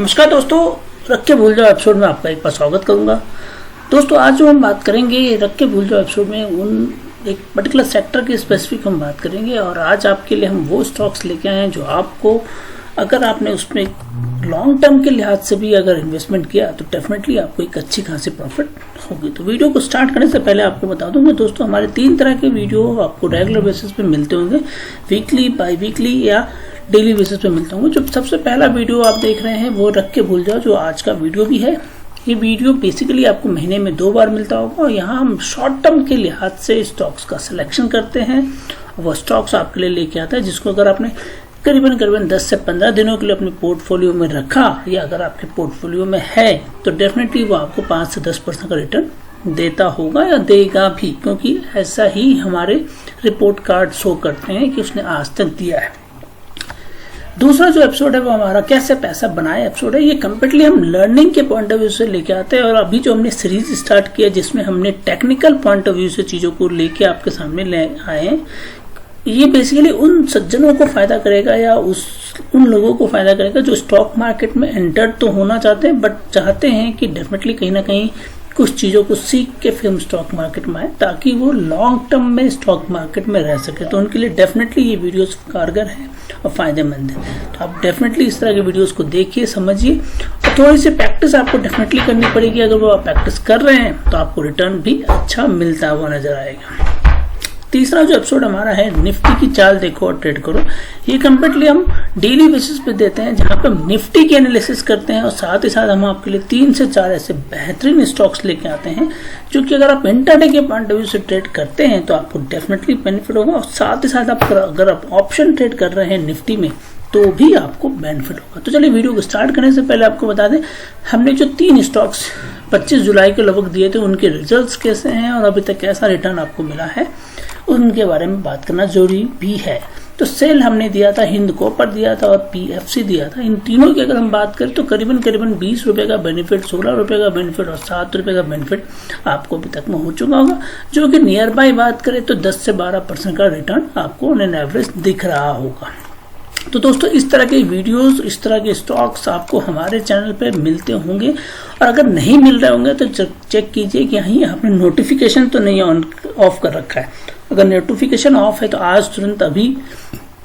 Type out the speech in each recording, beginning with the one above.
नमस्कार दोस्तों, रख के भूल जाओ एपिसोड में आपका एक बार स्वागत करूंगा। दोस्तों आज जो हम बात करेंगे रख के भूल जाओ एपिसोड में उन एक पर्टिकुलर सेक्टर की स्पेसिफिक हम बात करेंगे। और आज आपके लिए हम वो स्टॉक्स लेके आए हैं जो आपको, अगर आपने उसमें लॉन्ग टर्म के लिहाज से भी अगर इन्वेस्टमेंट किया तो डेफिनेटली आपको एक अच्छी खासी प्रॉफिट होगी। तो वीडियो को स्टार्ट करने से पहले आपको बता दूंगा दोस्तों, हमारे 3 तरह के वीडियो आपको रेगुलर बेसिस पे मिलते होंगे, वीकली, बाई वीकली या डेली बेसिस पे मिलते होंगे। जो सबसे पहला वीडियो आप देख रहे हैं वो रख के भूल जाओ, जो आज का वीडियो भी है। ये वीडियो बेसिकली आपको महीने में 2 बार मिलता होगा और यहाँ हम शॉर्ट टर्म के लिहाज से स्टॉक्स का सिलेक्शन करते हैं। वो स्टॉक्स आपके लिए लेके आता है जिसको अगर आपने करीबन 10 से 15 दिनों के लिए अपने पोर्टफोलियो में रखा या अगर आपके पोर्टफोलियो में है तो डेफिनेटली वो आपको 5 से 10% का रिटर्न देता होगा या देगा भी, क्योंकि ऐसा ही हमारे रिपोर्ट कार्ड शो करते हैं कि उसने आज तक दिया है। दूसरा जो एपिसोड है वो हमारा कैसे पैसा बनाए एपिसोड है। ये कंप्लीटली हम लर्निंग के पॉइंट ऑफ व्यू से लेके आते हैं और अभी जो हमने सीरीज स्टार्ट किया जिसमें हमने टेक्निकल पॉइंट ऑफ व्यू से चीजों को लेके आपके सामने ले आए हैं, ये बेसिकली उन सज्जनों को फायदा करेगा या उन लोगों को फायदा करेगा जो स्टॉक मार्केट में एंटर तो होना चाहते हैं बट चाहते हैं कि डेफिनेटली कहीं ना कहीं कुछ चीजों को सीख के फिर स्टॉक मार्केट में आए ताकि वो लॉन्ग टर्म में स्टॉक मार्केट में रह सके। तो उनके लिए डेफिनेटली ये वीडियोस कारगर है और फायदेमंद है। तो आप डेफिनेटली इस तरह के वीडियोस को देखिए, समझिए और थोड़ी सी प्रैक्टिस आपको डेफिनेटली करनी पड़ेगी। अगर वो आप प्रैक्टिस कर रहे हैं तो आपको रिटर्न भी अच्छा मिलता हुआ नजर आएगा। तीसरा जो एपिसोड हमारा है निफ्टी की चाल देखो और ट्रेड करो, ये कंप्लीटली हम डेली बेसिस पे देते हैं जहां पे हम निफ्टी की एनालिसिस करते हैं और साथ ही साथ हम आपके लिए 3 से 4 ऐसे बेहतरीन स्टॉक्स लेके आते हैं जो कि अगर आप इंट्राडे के पॉइंट ऑफ व्यू से ट्रेड करते हैं तो आपको डेफिनेटली बेनिफिट होगा। और साथ ही साथ आप अगर आप ऑप्शन ट्रेड कर रहे हैं निफ्टी में तो भी आपको बेनिफिट होगा। तो चलिए वीडियो को स्टार्ट करने से पहले आपको बता दें, हमने जो 3 स्टॉक्स 25 जुलाई के लगभग दिए थे उनके रिजल्ट्स कैसे हैं और अभी तक कैसा रिटर्न आपको मिला है उनके बारे में बात करना जरूरी भी है। तो सेल हमने दिया था, हिंद कॉपर दिया था और पीएफसी दिया था। इन तीनों की अगर हम बात करें तो करीबन 20 रुपए का बेनिफिट, 16 रुपए का बेनिफिट और 7 रुपए का बेनिफिट आपको अभी तक में हो चुका होगा, जो कि नियर बाय बात करें तो 10 से 12% का रिटर्न आपको ऑन एन एवरेज दिख रहा होगा। तो दोस्तों इस तरह के वीडियोस, इस तरह के स्टॉक्स आपको हमारे चैनल पे मिलते होंगे और अगर नहीं मिल रहे होंगे तो चेक कीजिए कि यहीं आपने नोटिफिकेशन तो नहीं ऑफ कर रखा है। अगर नोटिफिकेशन ऑफ है तो आज तुरंत अभी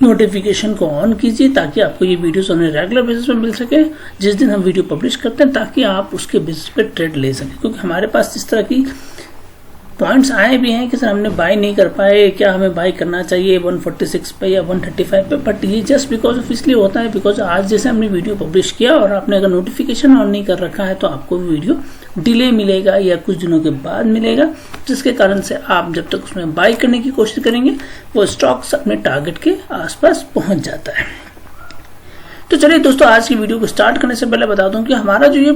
नोटिफिकेशन को ऑन कीजिए ताकि आपको ये वीडियोस ऑन रेगुलर बेसिस पे मिल सके जिस दिन हम वीडियो पब्लिश करते हैं, ताकि आप उसके बेसिस पे ट्रेड ले सकें। क्योंकि हमारे पास इस तरह की पॉइंट्स आए भी हैं कि सर हमने बाय नहीं कर पाए, क्या हमें बाय करना चाहिए 146 पे या 135 पे, बट ये जस्ट बिकॉज ऑफ इसलिए होता है बिकॉज आज जैसे हमने वीडियो पब्लिश किया और आपने अगर नोटिफिकेशन ऑन नहीं कर रखा है तो आपको वीडियो डिले मिलेगा या कुछ दिनों के बाद मिलेगा, जिसके कारण से आप जब तक उसमें बाय करने की कोशिश करेंगे वो स्टॉक्स अपने टारगेट के आसपास पहुंच जाता है। तो चलिए दोस्तों आज की वीडियो को स्टार्ट करने से पहले बता दूं कि हमारा जो ये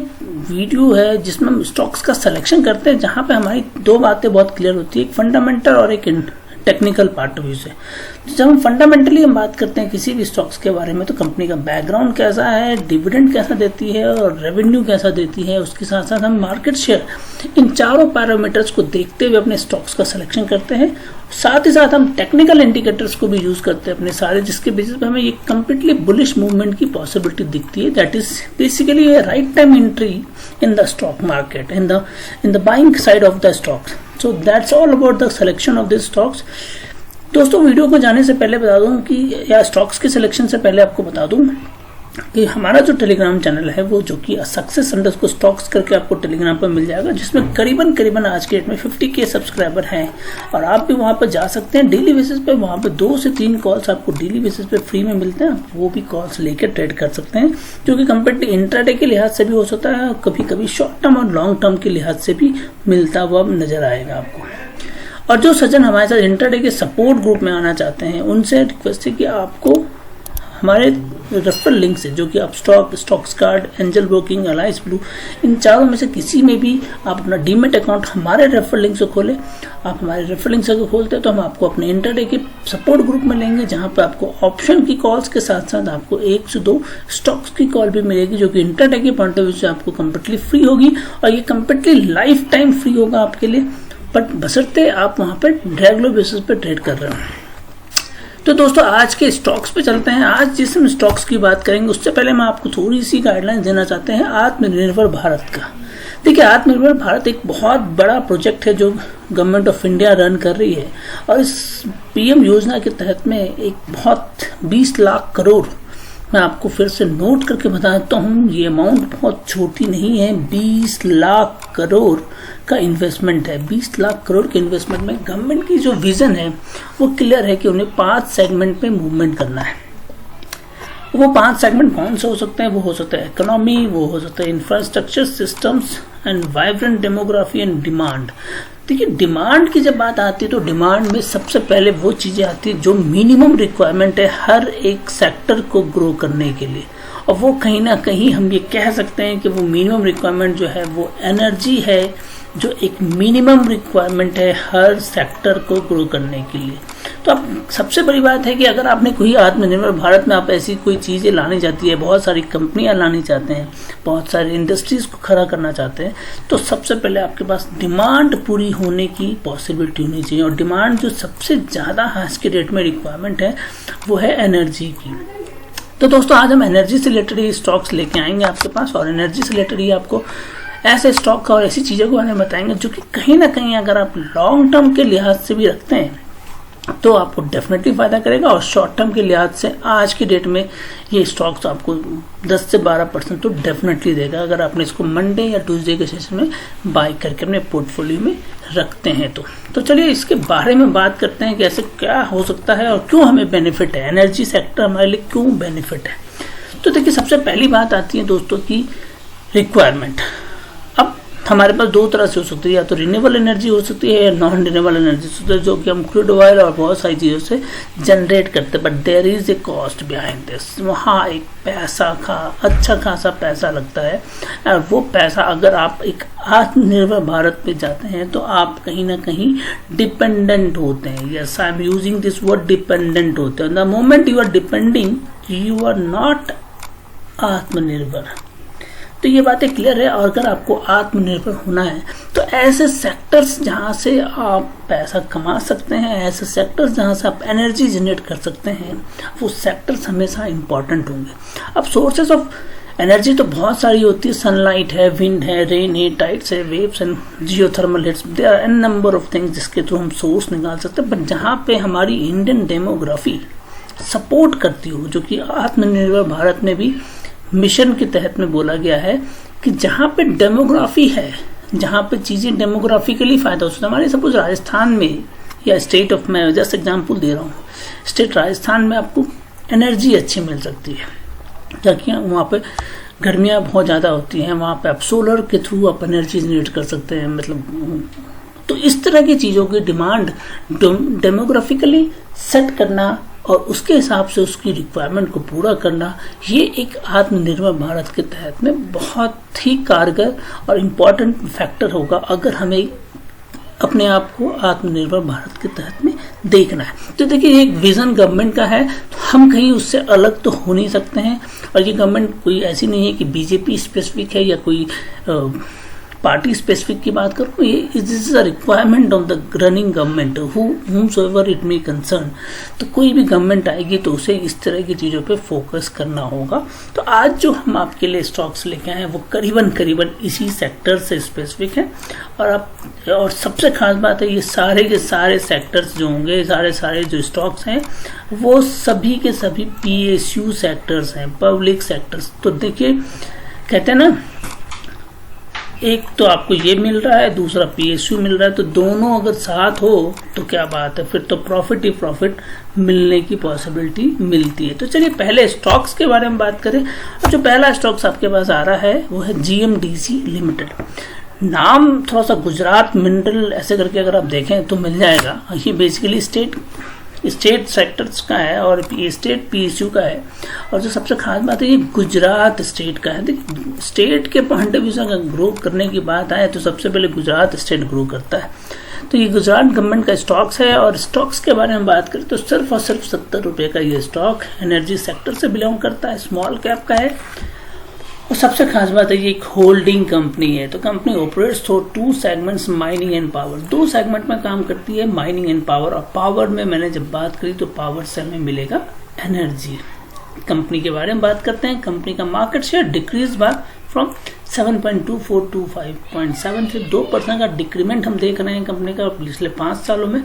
वीडियो है जिसमें हम स्टॉक्स का सिलेक्शन करते हैं, जहां पे हमारी 2 बातें बहुत क्लियर होती है, एक फंडामेंटल और एक टेक्निकल पार्ट ऑफ व्यू से। तो जब हम फंडामेंटली हम बात करते हैं किसी भी स्टॉक्स के बारे में तो कंपनी का बैकग्राउंड कैसा है, डिविडेंड कैसा देती है और रेवेन्यू कैसा देती है, उसके साथ साथ हम मार्केट शेयर, इन चारों पैरामीटर्स को देखते हुए अपने स्टॉक्स का सिलेक्शन करते हैं। साथ ही साथ हम टेक्निकल इंडिकेटर्स को भी यूज करते हैं अपने सारे, जिसके बेसिस पे हमें ये कंप्लीटली बुलिश मूवमेंट की पॉसिबिलिटी दिखती है। That is basically A right time entry in the stock market, in the buying side of the stocks. So that's all about the selection of this stocks. दोस्तों video को जाने से पहले बता दूं कि या स्टॉक्स के सिलेक्शन से पहले आपको बता दूं कि हमारा जो टेलीग्राम चैनल है वो जो कि सक्सेस_स्टॉक्स करके आपको टेलीग्राम पर मिल जाएगा, जिसमें करीबन आज के डेट में 50K सब्सक्राइबर हैं और आप भी वहां पर जा सकते हैं डेली बेसिस पे। वहां पे 2 से 3 कॉल्स आपको डेली बेसिस पे फ्री में मिलते हैं, आप वो भी कॉल्स लेकर ट्रेड कर सकते हैं, जो कि कंप्लीटली इंट्राडे के लिहाज से भी हो सकता है और कभी कभी शॉर्ट टर्म और लॉन्ग टर्म के लिहाज से भी मिलता हुआ नजर आएगा आपको। और जो सज्जन हमारे साथ इंट्राडे के सपोर्ट ग्रुप में आना चाहते हैं उनसे रिक्वेस्ट है कि आपको हमारे रेफरल लिंक से, जो कि आप Stoxkart, Angel Broking, Alice Blue, इन चारों में से किसी में भी आप अपना डीमेट अकाउंट हमारे रेफरल लिंक से खोलें। आप हमारे रेफरल लिंक से अगर खोलते हैं तो हम आपको अपने इंट्राडे के सपोर्ट ग्रुप में लेंगे, जहां पर आपको ऑप्शन की कॉल्स के साथ साथ आपको 1 से 2 स्टॉक्स की कॉल भी मिलेगी, जो कि इंट्राडे के पॉइंट ऑफ व्यू से आपको कंप्लीटली फ्री होगी और ये कंप्लीटली लाइफ टाइम फ्री होगा आपके लिए, बट बशर्ते आप वहां पर रेगुलर बेसिस पे ट्रेड कर रहे हो। तो दोस्तों आज के स्टॉक्स पे चलते हैं। आज जिस हम स्टॉक्स की बात करेंगे उससे पहले मैं आपको थोड़ी सी गाइडलाइन देना चाहते हैं आत्मनिर्भर भारत का। देखिए, आत्मनिर्भर भारत एक बहुत बड़ा प्रोजेक्ट है जो गवर्नमेंट ऑफ इंडिया रन कर रही है, और इस पीएम योजना के तहत में एक बहुत 20 लाख करोड़, मैं आपको फिर से नोट करके बता देता हूँ, ये अमाउंट बहुत छोटी नहीं है। 20 लाख करोड़ का इन्वेस्टमेंट है। 20 लाख करोड़ के इन्वेस्टमेंट में गवर्नमेंट की जो विजन है वो क्लियर है कि उन्हें 5 सेगमेंट पे मूवमेंट करना है। वो 5 सेगमेंट कौन से हो सकते हैं? वो हो सकता है इकोनॉमी, वो हो सकता है infrastructure, systems and vibrant demography and demand. देखिए, डिमांड की जब बात आती है तो डिमांड में सबसे पहले वो चीजें आती है जो मिनिमम रिक्वायरमेंट है हर एक सेक्टर को ग्रो करने के लिए, और वो कहीं ना कहीं हम ये कह सकते हैं कि वो मिनिमम रिक्वायरमेंट जो है वो एनर्जी है, जो एक मिनिमम रिक्वायरमेंट है हर सेक्टर को ग्रो करने के लिए। तो अब सबसे बड़ी बात है कि अगर आपने कोई आत्मनिर्भर भारत में आप ऐसी कोई चीज़ें लानी चाहती है, बहुत सारी कंपनियां लानी चाहते हैं, बहुत सारी इंडस्ट्रीज को खड़ा करना चाहते हैं, तो सबसे पहले आपके पास डिमांड पूरी होने की पॉसिबिलिटी होनी चाहिए। और डिमांड जो सबसे ज़्यादा आज के डेट में रिक्वायरमेंट है वो है एनर्जी की। तो दोस्तों आज हम एनर्जी से रिलेटेड ही स्टॉक्स लेके आएंगे आपके पास, और एनर्जी से रिलेटेड ही आपको ऐसे स्टॉक और ऐसी चीज़ों के बारे में बताएंगे जो कि कहीं ना कहीं अगर आप लॉन्ग टर्म के लिहाज से भी रखते हैं तो आपको डेफिनेटली फायदा करेगा, और शॉर्ट टर्म के लिहाज से आज की डेट में ये स्टॉक्स आपको 10 से 12% तो डेफिनेटली देगा अगर आपने इसको मंडे या ट्यूसडे के सेशन में बाय करके अपने पोर्टफोलियो में रखते हैं। तो चलिए इसके बारे में बात करते हैं कि ऐसे क्या हो सकता है और क्यों हमें बेनिफिट है, एनर्जी सेक्टर हमारे लिए क्यों बेनिफिट है। तो देखिए, सबसे पहली बात आती है दोस्तों की रिक्वायरमेंट। अब हमारे पास दो तरह से हो सकती है, या तो रिन्यूएबल एनर्जी हो सकती है या नॉन रिन्यूएबल एनर्जी हो सकती है, जो कि हम क्रूड ऑयल और बहुत सारी चीज़ों से जनरेट करते हैं। But there is a cost behind this. वहाँ एक अच्छा खासा पैसा लगता है, और वो पैसा अगर आप एक आत्मनिर्भर भारत पे जाते हैं तो आप कहीं ना कहीं डिपेंडेंट होते हैं। Yes, I am using this word, dependent होते हैं। The moment you are depending, you are not आत्मनिर्भर। तो ये बातें क्लियर है। और अगर आपको आत्मनिर्भर होना है तो ऐसे सेक्टर्स जहाँ से आप पैसा कमा सकते हैं, ऐसे सेक्टर्स जहाँ से आप एनर्जी जनरेट कर सकते हैं, वो सेक्टर्स हमेशा इंपॉर्टेंट होंगे। अब सोर्सेज ऑफ एनर्जी तो बहुत सारी होती है, सनलाइट है, विंड है, रेन है, टाइड्स है, waves and geothermal heats, there are an number of things जिसके थ्रू हम सोर्स निकाल सकते हैं। बट जहाँ पे हमारी इंडियन डेमोग्राफी सपोर्ट करती हो, जो कि आत्मनिर्भर भारत में भी मिशन के तहत में बोला गया है कि जहाँ पे डेमोग्राफी है, जहाँ पे चीज़ें डेमोग्राफिकली फायदा हो सकता है। हमारे सपोज राजस्थान में या स्टेट ऑफ, मैं जस्ट एग्जांपल दे रहा हूँ, स्टेट राजस्थान में आपको एनर्जी अच्छी मिल सकती है, ताकि वहाँ पे गर्मियाँ बहुत ज़्यादा होती हैं, वहाँ पे आप सोलर के थ्रू आप एनर्जी जनरेट कर सकते हैं। मतलब तो इस तरह की चीज़ों की डिमांड डेमोग्राफिकली सेट करना और उसके हिसाब से उसकी रिक्वायरमेंट को पूरा करना, ये एक आत्मनिर्भर भारत के तहत में बहुत ही कारगर और इम्पोर्टेंट फैक्टर होगा अगर हमें अपने आप को आत्मनिर्भर भारत के तहत में देखना है। तो देखिए, ये एक विजन गवर्नमेंट का है, तो हम कहीं उससे अलग तो हो नहीं सकते हैं। और ये गवर्नमेंट कोई ऐसी नहीं है कि बीजेपी स्पेसिफिक है या कोई पार्टी स्पेसिफिक की बात करूँ, ये this is a requirement of the running government whomsoever it may concern. तो कोई भी गवर्नमेंट आएगी तो उसे इस तरह की चीज़ों पे फोकस करना होगा। तो आज जो हम आपके लिए स्टॉक्स लेके आए हैं वो करीबन इसी सेक्टर से स्पेसिफिक है। और सबसे खास बात है, ये सारे के सारे सेक्टर्स जो होंगे, सारे जो स्टॉक्स हैं वो सभी के सभी PSU सेक्टर्स हैं, पब्लिक सेक्टर्स। तो देखिए, कहते हैं ना, एक तो आपको ये मिल रहा है, दूसरा PSU मिल रहा है, तो दोनों अगर साथ हो तो क्या बात है, फिर तो प्रॉफिट ही प्रॉफिट मिलने की पॉसिबिलिटी मिलती है। तो चलिए पहले स्टॉक्स के बारे में बात करें। और जो पहला स्टॉक्स आपके पास आ रहा है वो है GMDC लिमिटेड। नाम थोड़ा सा गुजरात मिनरल ऐसे करके अगर आप देखें तो मिल जाएगा। ये बेसिकली स्टेट सेक्टर्स का है और ये स्टेट PSU का है। और जो सबसे खास बात है, ये गुजरात स्टेट का है। देखिए, स्टेट के पॉइंट ऑफ व्यू से अगर ग्रो करने की बात आए तो सबसे पहले गुजरात स्टेट ग्रो करता है। तो ये गुजरात गवर्नमेंट का स्टॉक्स है। और स्टॉक्स के बारे में बात करें तो सिर्फ और सिर्फ 70 रुपये का ये स्टॉक एनर्जी सेक्टर से बिलोंग करता है, स्मॉल कैप का है। और सबसे खास बात है ये एक होल्डिंग कंपनी है। तो company operates through 2 segments, mining and power. 2 segment में काम करती है, माइनिंग एंड पावर। और पावर में मैंने जब बात करी तो पावर से हमें मिलेगा एनर्जी। कंपनी के बारे में बात करते हैं। कंपनी का market share decrease by from 7.24 to 5.7 से 2% का डिक्रीमेंट हम देख रहे हैं कंपनी का पिछले 5 सालों में।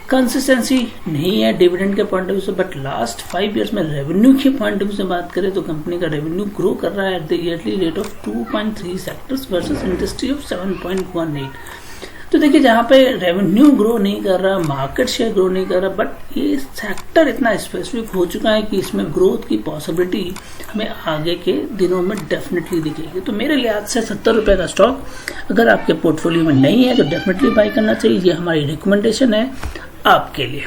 कंसिस्टेंसी नहीं है डिविडेंड के पॉइंट ऑफ व्यू से, बट लास्ट 5 ईयर्स में रेवेन्यू के पॉइंट ऑफ व्यू से बात करें तो कंपनी का रेवेन्यू ग्रो कर रहा है at the yearly rate of 2.3 sectors versus industry of 7.18। तो देखिए जहाँ पे रेवेन्यू ग्रो नहीं कर रहा, मार्केट शेयर ग्रो नहीं कर रहा, बट ये सेक्टर इतना स्पेसिफिक हो चुका है कि इसमें ग्रोथ की पॉसिबिलिटी हमें आगे के दिनों में डेफिनेटली दिखेगी। तो मेरे लिहाज से 70 रुपए का स्टॉक अगर आपके पोर्टफोलियो में नहीं है तो डेफिनेटली बाई करना चाहिए। ये हमारी रिकमेंडेशन है आपके लिए।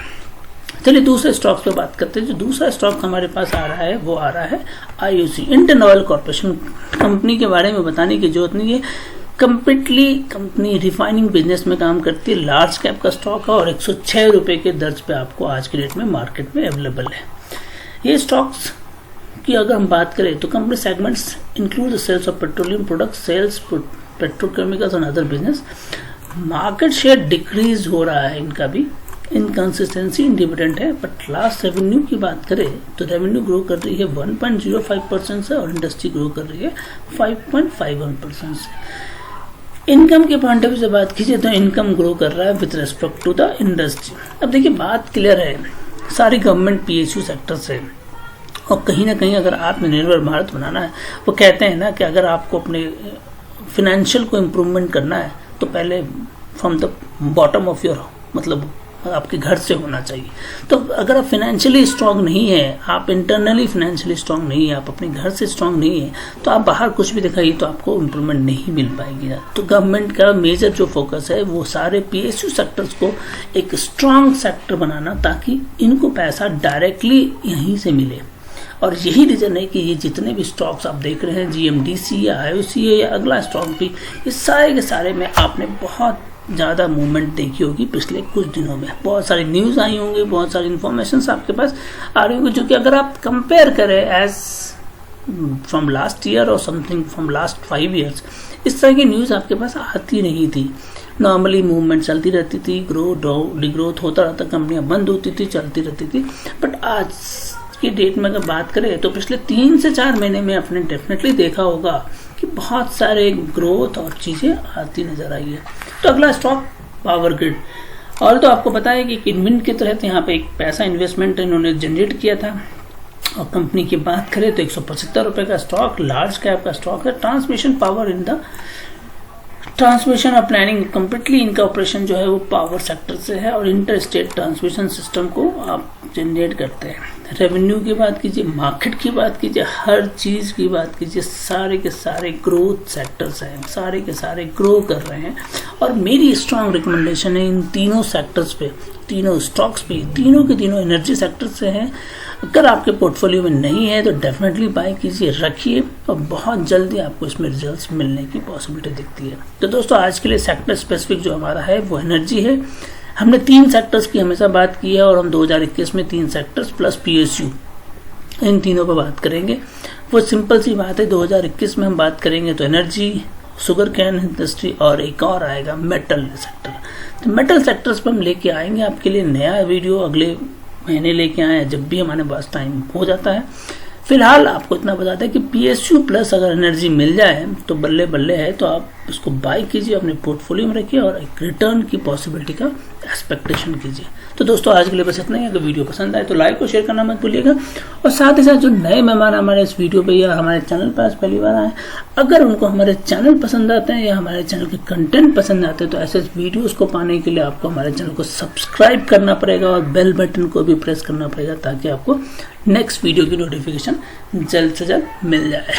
चलिए दूसरे स्टॉक्स पे बात करते हैं। जो दूसरा स्टॉक हमारे पास आ रहा है वो आ रहा है IOC, Indian oil corporation. Company के बारे में बताने की जरूरत नहीं है, कंप्लीटली कंपनी रिफाइनिंग बिजनेस में काम करती है। लार्ज कैप का स्टॉक है और 106 रुपए के दर्ज पे आपको आज के डेट में मार्केट में अवेलेबल है। ये स्टॉक्स की अगर हम बात करें तो company segments include the sales of petroleum products, sales petrochemicals and other business. Market share decrease हो रहा है इनका भी, इनकंसिस्टेंसी इंडिपेंडेंट है, बट लास्ट रेवेन्यू की बात करें तो रेवेन्यू ग्रो कर रही है 1.05% से और इंडस्ट्री ग्रो कर रही है 5.51% से। इनकम के पॉइंट ऑफ व्यू से बात कीजिए तो इनकम ग्रो कर रहा है with respect to the industry. अब देखिए बात क्लियर है, सारी गवर्नमेंट PSU सेक्टर से, और कहीं ना कहीं अगर आत्मनिर्भर भारत बनाना है, वो कहते हैं ना कि अगर आपको अपने फिनेंशियल को इम्प्रूवमेंट करना है तो पहले from the bottom of your, मतलब आपके घर से होना चाहिए। तो अगर आप फाइनेंशियली स्ट्रांग नहीं है, आप इंटरनली फाइनेंशियली स्ट्रांग नहीं है, आप अपने घर से स्ट्रांग नहीं है, तो आप बाहर कुछ भी दिखाइए तो आपको इम्प्रूवमेंट नहीं मिल पाएगी। तो गवर्नमेंट का मेजर जो फोकस है वो सारे PSU सेक्टर्स को एक स्ट्रांग सेक्टर बनाना, ताकि इनको पैसा डायरेक्टली यहीं से मिले। और यही रीजन है कि ये जितने भी स्टॉक्स आप देख रहे हैं, GMDC या IOC या अगला स्टॉक भी, ये सारे के सारे में आपने बहुत ज़्यादा मूवमेंट देखी होगी पिछले कुछ दिनों में। बहुत सारी न्यूज़ आई होंगी, बहुत सारी इन्फॉर्मेशन आपके पास आ रही होंगी, जो कि अगर आप कंपेयर करें एज फ्रॉम लास्ट ईयर और समथिंग फ्रॉम लास्ट 5 ईयर्स, इस तरह की न्यूज़ आपके पास आती नहीं थी। नॉर्मली मूवमेंट चलती रहती थी, डिग्रोथ होता रहता, कंपनियां बंद होती थी, चलती रहती थी। बट आज की डेट में अगर बात करें तो पिछले 3 से 4 महीने में आपने डेफिनेटली देखा होगा कि बहुत सारे ग्रोथ और चीज़ें आती नजर आई है। तो अगला स्टॉक पावर ग्रिड। और तो आपको पता है कि इन्वेंट के तहत यहाँ पे एक पैसा इन्वेस्टमेंट इन्होंने जनरेट किया था। और कंपनी की बात करें तो 175 रुपए का स्टॉक, लार्ज कैप का स्टॉक है। Transmission power in the transmission और प्लानिंग, कंप्लीटली इनका ऑपरेशन जो है वो पावर सेक्टर से है और इंटर स्टेट ट्रांसमिशन सिस्टम को आप जनरेट करते हैं। रेवेन्यू की बात कीजिए, मार्केट की बात कीजिए, हर चीज की बात कीजिए, सारे के सारे ग्रोथ सेक्टर्स हैं, सारे के सारे ग्रो कर रहे हैं। और मेरी स्ट्रांग रिकमेंडेशन है इन तीनों सेक्टर्स पे, तीनों स्टॉक्स पे, तीनों के तीनों एनर्जी सेक्टर से हैं। अगर आपके पोर्टफोलियो में नहीं है तो डेफिनेटली बाय कीजिए, रखिए, और बहुत जल्दी आपको इसमें रिजल्ट्स मिलने की पॉसिबिलिटी दिखती है। तो दोस्तों आज के लिए सेक्टर स्पेसिफिक जो हमारा है वो एनर्जी है। हमने 3 सेक्टर्स की हमेशा बात की है और हम 2021 में 3 सेक्टर्स प्लस PSU इन तीनों पर बात करेंगे। वो सिंपल सी बात है, 2021 में हम बात करेंगे तो एनर्जी, शुगर कैन इंडस्ट्री और एक और आएगा मेटल सेक्टर। तो मेटल सेक्टर्स पर हम लेके आएंगे आपके लिए नया वीडियो, अगले महीने लेके आए जब भी हमारे पास टाइम हो जाता है। फिलहाल आपको इतना बता दें कि PSU प्लस अगर एनर्जी मिल जाए तो बल्ले बल्ले है, तो आप इसको बाय कीजिए, अपने पोर्टफोलियो में रखिए और एक रिटर्न की पॉसिबिलिटी का एक्सपेक्टेशन कीजिए। तो दोस्तों आज के लिए बस इतना ही। अगर वीडियो पसंद आए तो लाइक और शेयर करना मत भूलिएगा। और साथ ही साथ जो नए मेहमान हमारे इस वीडियो पे या हमारे चैनल पर आज पहली बार आए, अगर उनको हमारे चैनल पसंद आते हैं या हमारे चैनल के कंटेंट पसंद आते हैं तो ऐसे वीडियोस को पाने के लिए आपको हमारे चैनल को सब्सक्राइब करना पड़ेगा और बेल बटन को भी प्रेस करना पड़ेगा, ताकि आपको नेक्स्ट वीडियो की नोटिफिकेशन जल्द से जल्द मिल जाए।